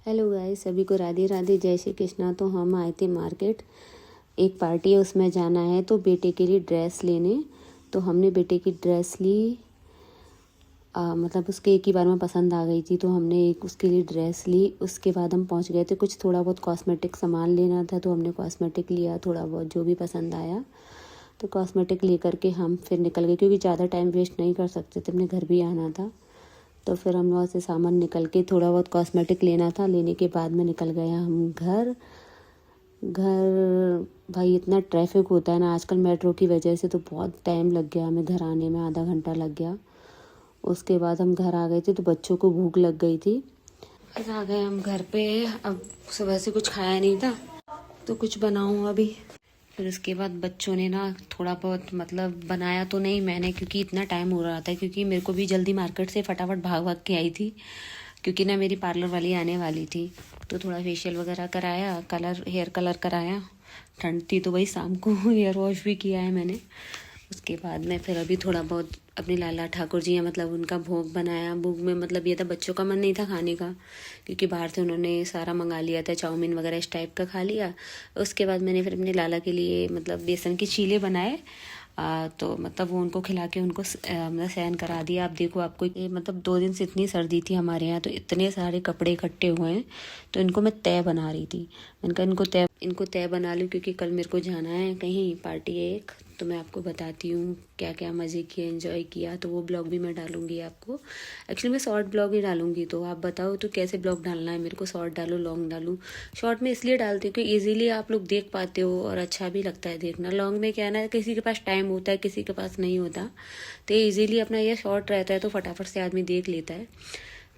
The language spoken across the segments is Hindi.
हेलो गाइस, सभी को राधे राधे, जय श्री कृष्णा। तो हम आए थे मार्केट, एक पार्टी है उसमें जाना है, तो बेटे के लिए ड्रेस लेने। तो हमने बेटे की ड्रेस ली, मतलब उसके एक ही बार में पसंद आ गई थी, तो हमने एक उसके लिए ड्रेस ली। उसके बाद हम पहुंच गए थे, कुछ थोड़ा बहुत कॉस्मेटिक सामान लेना था, तो हमने कॉस्मेटिक लिया, थोड़ा बहुत जो भी पसंद आया। तो कॉस्मेटिक ले करके हम फिर निकल गए, क्योंकि ज़्यादा टाइम वेस्ट नहीं कर सकते थे, अपने घर भी आना था। तो फिर हम वहाँ से सामान निकल के थोड़ा बहुत कॉस्मेटिक लेना था, लेने के बाद में निकल गया हम घर। भाई इतना ट्रैफिक होता है ना आजकल मेट्रो की वजह से, तो बहुत टाइम लग गया हमें घर आने में, आधा घंटा लग गया। उसके बाद हम घर आ गए थे, तो बच्चों को भूख लग गई थी। बस आ गए हम घर पे। अब सुबह से कुछ खाया नहीं था, तो कुछ बनाऊँ अभी। फिर उसके बाद बच्चों ने ना थोड़ा बहुत, मतलब बनाया तो नहीं मैंने, क्योंकि इतना टाइम हो रहा था, क्योंकि मेरे को भी जल्दी मार्केट से फटाफट भाग भाग के आई थी, क्योंकि ना मेरी पार्लर वाली आने वाली थी। तो थोड़ा फेशियल वगैरह कराया, हेयर कलर कराया। ठंड थी तो भाई शाम को हेयर वॉश भी किया है मैंने। उसके बाद में फिर अभी थोड़ा बहुत अपने लाला ठाकुर जी हैं, मतलब उनका भोग बनाया। भोग में मतलब ये था, बच्चों का मन नहीं था खाने का, क्योंकि बाहर से उन्होंने सारा मंगा लिया था, चाउमीन वगैरह इस टाइप का खा लिया। उसके बाद मैंने फिर अपने लाला के लिए मतलब बेसन के चीले बनाए। तो मतलब वो उनको खिला के उनको मतलब सहन करा दिया। आप देखो, आपको ये मतलब 2 दिन से इतनी सर्दी थी हमारे यहाँ, तो इतने सारे कपड़े इकट्ठे हुए हैं, तो इनको मैं तय बना रही थी। मैंने कहा इनको तय बना लूँ, क्योंकि कल मेरे को जाना है कहीं, पार्टी है एक। तो मैं आपको बताती हूँ क्या क्या मज़े किए, एंजॉय किया, तो वो ब्लॉग भी मैं डालूंगी आपको। एक्चुअली मैं शॉर्ट ब्लॉग ही डालूंगी, तो आप बताओ तो कैसे ब्लॉग डालना है मेरे को, शॉर्ट डालूँ लॉन्ग डालूँ। शॉर्ट में इसलिए डालती हूँ कि ईजिली आप लोग देख पाते हो और अच्छा भी लगता है देखना। लॉन्ग में क्या है ना, किसी के पास टाइम होता है, किसी के पास नहीं होता, तो ये ईजिली अपना ये शॉर्ट रहता है, तो फटाफट से आदमी देख लेता है।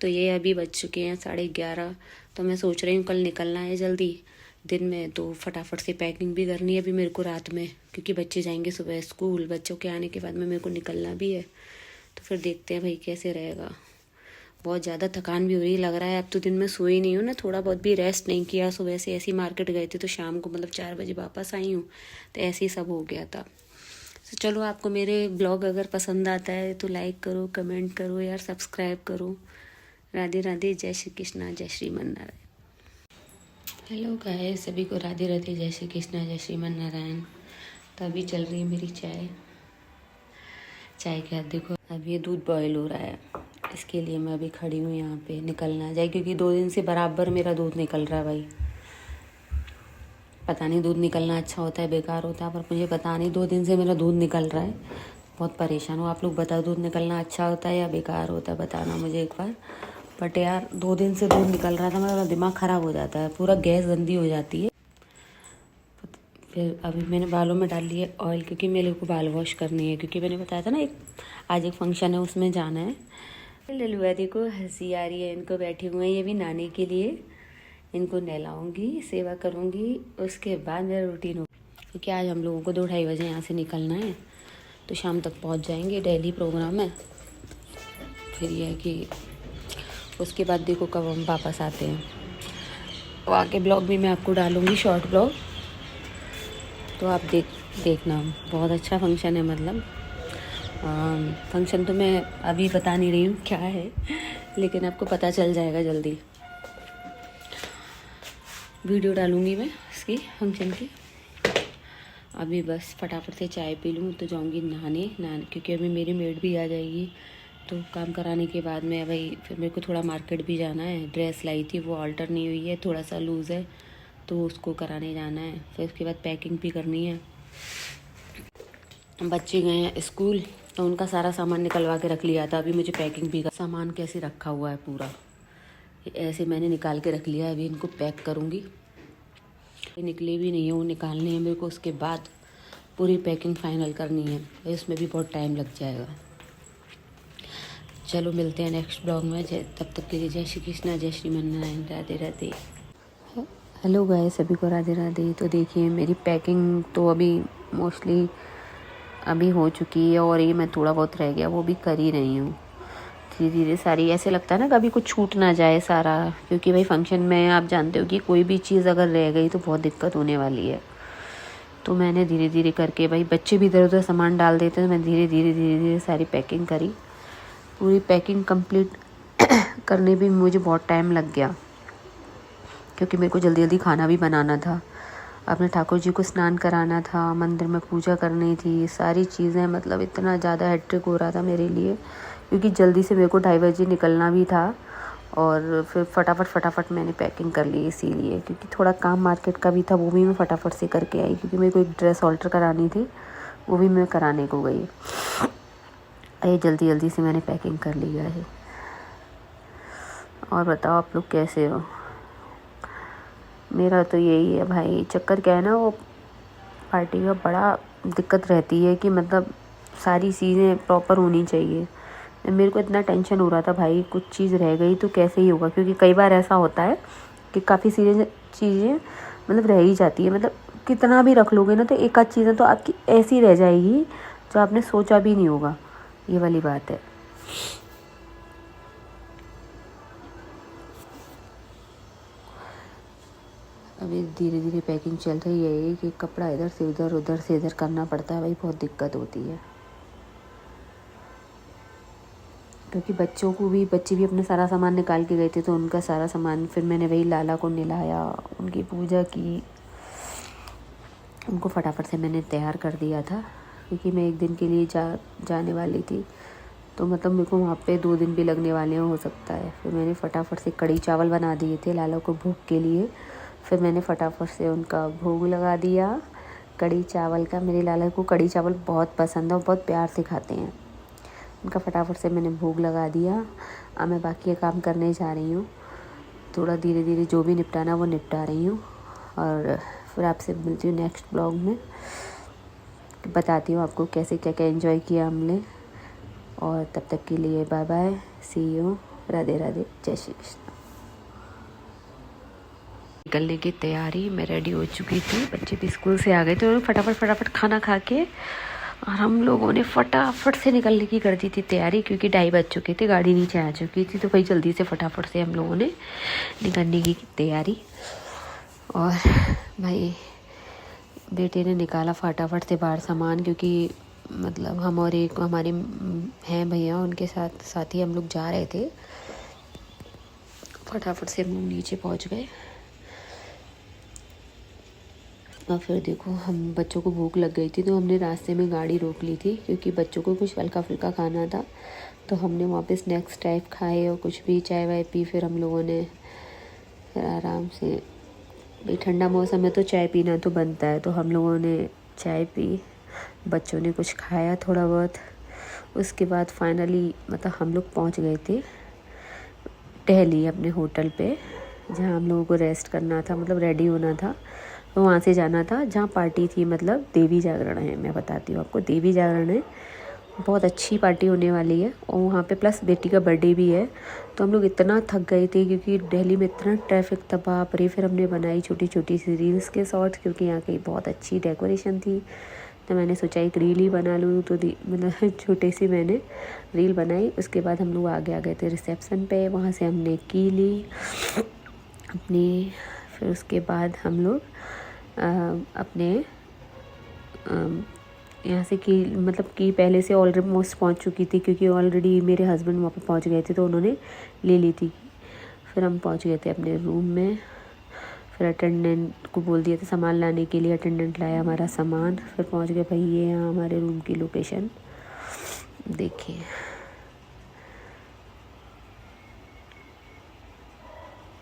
तो ये अभी बज चुके हैं 11:30, तो मैं सोच रही हूँ कल निकलना है जल्दी दिन में, तो फटाफट से पैकिंग भी करनी है अभी मेरे को रात में, क्योंकि बच्चे जाएंगे सुबह स्कूल। बच्चों के आने के बाद में मेरे को निकलना भी है, तो फिर देखते हैं भाई कैसे रहेगा। बहुत ज़्यादा थकान भी हो रही लग रहा है, अब तो दिन में सोई नहीं हूँ ना, थोड़ा बहुत भी रेस्ट नहीं किया। सुबह से ऐसी मार्केट गए थे, तो शाम को मतलब 4 बजे वापस आई हूँ, तो ऐसे ही सब हो गया था। तो चलो, आपको मेरे ब्लॉग अगर पसंद आता है तो लाइक करो, कमेंट करो यार, सब्सक्राइब करो। राधे राधे, जय श्री कृष्णा, जय श्रीमन नारायण। हेलो गाइस, सभी को राधे राधे, जय श्री कृष्णा, जय श्रीमन नारायण। तो अभी चल रही है मेरी चाय के हाथ देखो, अब ये दूध बॉयल हो रहा है, इसके लिए मैं अभी खड़ी हूँ यहाँ पे। निकलना जाए, क्योंकि 2 दिन से बराबर मेरा दूध निकल रहा है भाई। पता नहीं दूध निकलना अच्छा होता है बेकार होता है, पर मुझे पता नहीं, 2 दिन से मेरा दूध निकल रहा है। बहुत परेशान हूँ। आप लोग बताओ, दूध निकलना अच्छा होता है या बेकार होता है, बताना मुझे एक बार। बट यार 2 दिन से दूध निकल रहा था, मेरा दिमाग ख़राब हो जाता है, पूरा गैस गंदी हो जाती है। फिर अभी मैंने बालों में डाल लिया ऑयल, क्योंकि मेरे को बाल वॉश करनी है, क्योंकि मैंने बताया था ना आज एक फंक्शन है, उसमें जाना है। ललुआ देखो, हंसी आ रही है, इनको बैठे हुए हैं, ये भी नानी के लिए। इनको नहलाऊंगी, सेवा करूंगी, उसके बाद मेरा रूटीन हो, क्योंकि आज हम लोगों को 2-2:30 बजे यहाँ से निकलना है, तो शाम तक पहुँच जाएंगे। डेली प्रोग्राम है। फिर ये है कि उसके बाद देखो कब हम वापस आते हैं, तो आगे ब्लॉग भी मैं आपको डालूँगी, शॉर्ट ब्लॉग, तो आप देखना। बहुत अच्छा फंक्शन है, मतलब फंक्शन तो मैं अभी बता नहीं रही हूँ क्या है, लेकिन आपको पता चल जाएगा जल्दी। वीडियो डालूँगी मैं इसकी, फंक्शन की। अभी बस फटाफट से चाय पी लूँ, तो जाऊँगी नहाने, क्योंकि अभी मेरी मेड भी आ जाएगी। तो काम कराने के बाद में भाई फिर मेरे को थोड़ा मार्केट भी जाना है। ड्रेस लाई थी, वो ऑल्टर नहीं हुई है, थोड़ा सा लूज़ है, तो उसको कराने जाना है। फिर उसके बाद पैकिंग भी करनी है। बच्चे गए हैं स्कूल, तो उनका सारा सामान निकलवा के रख लिया था। अभी मुझे पैकिंग भी सामान कैसे रखा हुआ है पूरा, ऐसे मैंने निकाल के रख लिया है। अभी इनको पैक करूँगी, निकले भी नहीं है, वो निकालने हैं मेरे को। उसके बाद पूरी पैकिंग फाइनल करनी है, इसमें भी बहुत टाइम लग जाएगा। चलो मिलते हैं नेक्स्ट ब्लॉग में। तब तक के लिए जय श्री कृष्णा, जय श्रीमन नारायण, राधे राधे। हेलो गाइस, सभी को राधे राधे। तो देखिए मेरी पैकिंग तो अभी मोस्टली अभी हो चुकी है, और ये मैं थोड़ा बहुत रह गया, वो भी कर ही रही हूँ धीरे धीरे सारी। ऐसे लगता है ना कभी कुछ छूट ना जाए सारा, क्योंकि भाई फंक्शन में आप जानते हो कि कोई भी चीज़ अगर रह गई तो बहुत दिक्कत होने वाली है। तो मैंने धीरे धीरे करके, भाई बच्चे भी इधर उधर सामान डाल देते हैं, तो मैं धीरे धीरे सारी पैकिंग करी। पूरी पैकिंग कंप्लीट करने भी मुझे बहुत टाइम लग गया। क्योंकि मेरे को जल्दी जल्दी खाना भी बनाना था, अपने ठाकुर जी को स्नान कराना था, मंदिर में पूजा करनी थी, सारी चीज़ें, मतलब इतना ज़्यादा हैट्रिक हो रहा था मेरे लिए, क्योंकि जल्दी से मेरे को 2:30 बजे निकलना भी था। और फिर फटाफट मैंने पैकिंग कर ली, इसीलिए क्योंकि थोड़ा काम मार्केट का भी था, वो भी मैं फटाफट से करके आई, क्योंकि मेरे को एक ड्रेस ऑल्टर करानी थी, वो भी मैं कराने को गई। ये जल्दी जल्दी से मैंने पैकिंग कर लिया है। और बताओ आप लोग कैसे हो? मेरा तो यही है भाई, चक्कर क्या है ना, वो पार्टी का बड़ा दिक्कत रहती है कि मतलब सारी चीज़ें प्रॉपर होनी चाहिए। मेरे को इतना टेंशन हो रहा था भाई, कुछ चीज़ रह गई तो कैसे ही होगा, क्योंकि कई बार ऐसा होता है कि काफ़ी चीज़ें मतलब रह ही जाती है, मतलब कितना भी रख लोगे ना तो एक आध चीज़ें तो आपकी ऐसी रह जाएगी जो आपने सोचा भी नहीं होगा, ये वाली बात है। अभी धीरे धीरे पैकिंग चल रही है कि कपड़ा इधर से उधर करना पड़ता है भाई, बहुत दिक्कत होती है, क्योंकि बच्चे भी अपना सारा सामान निकाल के गए थे, तो उनका सारा सामान फिर मैंने वही लाला को नहलाया, उनकी पूजा की, उनको फटाफट से मैंने तैयार कर दिया था, क्योंकि मैं एक दिन के लिए जाने वाली थी, तो मतलब मेरे को वहाँ पे 2 दिन भी लगने वाले हो सकता है। फिर मैंने फटाफट से कढ़ी चावल बना दिए थे लाला को भोग के लिए, फिर मैंने फटाफट से उनका भोग लगा दिया कढ़ी चावल का। मेरे लाला को कढ़ी चावल बहुत पसंद है और बहुत प्यार से खाते हैं। उनका फटाफट से मैंने भोग लगा दिया। अब मैं बाकी का काम करने जा रही हूँ, थोड़ा धीरे धीरे जो भी निपटाना वो निपटा रही हूँ, और फिर आपसे मिलती हूँ नेक्स्ट ब्लॉग में, बताती हूँ आपको कैसे क्या क्या एंजॉय किया हमने। और तब तक के लिए bye bye, see you, Radhe Radhe, जय श्री कृष्ण। निकलने की तैयारी, मैं रेडी हो चुकी थी, बच्चे भी स्कूल से आ गए थे, उन्होंने फटाफट खाना खा के, और हम लोगों ने फटाफट से निकलने की कर दी थी तैयारी, क्योंकि 2:30 बज चुके थे, गाड़ी नीचे आ चुकी थी, तो भाई जल्दी से फटाफट से हम लोगों ने निकलने की तैयारी। और भाई बेटे ने निकाला फटाफट से बाहर सामान, क्योंकि मतलब हम और एक हमारे हैं भैया, उनके साथ ही हम लोग जा रहे थे। फटाफट से हम लोग नीचे पहुंच गए, और फिर देखो हम बच्चों को भूख लग गई थी, तो हमने रास्ते में गाड़ी रोक ली थी, क्योंकि बच्चों को कुछ हल्का फुल्का खाना था, तो हमने वहाँ पे स्नैक्स टाइप खाए और कुछ भी चाय वाय पी। फिर हम लोगों ने फिर आराम से, भाई ठंडा मौसम में तो चाय पीना तो बनता है, तो हम लोगों ने चाय पी, बच्चों ने कुछ खाया थोड़ा बहुत। उसके बाद फाइनली मतलब हम लोग पहुँच गए थे दिल्ली अपने होटल पे, जहाँ हम लोगों को रेस्ट करना था, मतलब रेडी होना था, तो वहाँ से जाना था जहाँ पार्टी थी, मतलब देवी जागरण है, मैं बताती हूँ आपको, देवी जागरण है, बहुत अच्छी पार्टी होने वाली है, और वहाँ पे प्लस बेटी का बर्थडे भी है। तो हम लोग इतना थक गए थे, क्योंकि दिल्ली में इतना ट्रैफिक था बाप रे। फिर हमने बनाई छोटी छोटी सी रील्स के शॉर्ट्स, क्योंकि यहाँ की बहुत अच्छी डेकोरेशन थी, तो मैंने सोचा एक रील ही बना लूँ, तो मतलब छोटी सी मैंने रील बनाई। उसके बाद हम लोग आगे आ गए थे रिसेप्शन पे, वहाँ से हमने की ली अपनी। फिर उसके बाद हम लोग अपने यहाँ से की, मतलब कि पहले से ऑलमोस्ट पहुँच चुकी थी, क्योंकि ऑलरेडी मेरे हस्बैंड वहाँ पे पहुँच गए थे, तो उन्होंने ले ली थी। फिर हम पहुँच गए थे अपने रूम में, फिर अटेंडेंट को बोल दिया था सामान लाने के लिए, अटेंडेंट लाया हमारा सामान, फिर पहुँच गए भाई। ये यहाँ हमारे रूम की लोकेशन देखिए।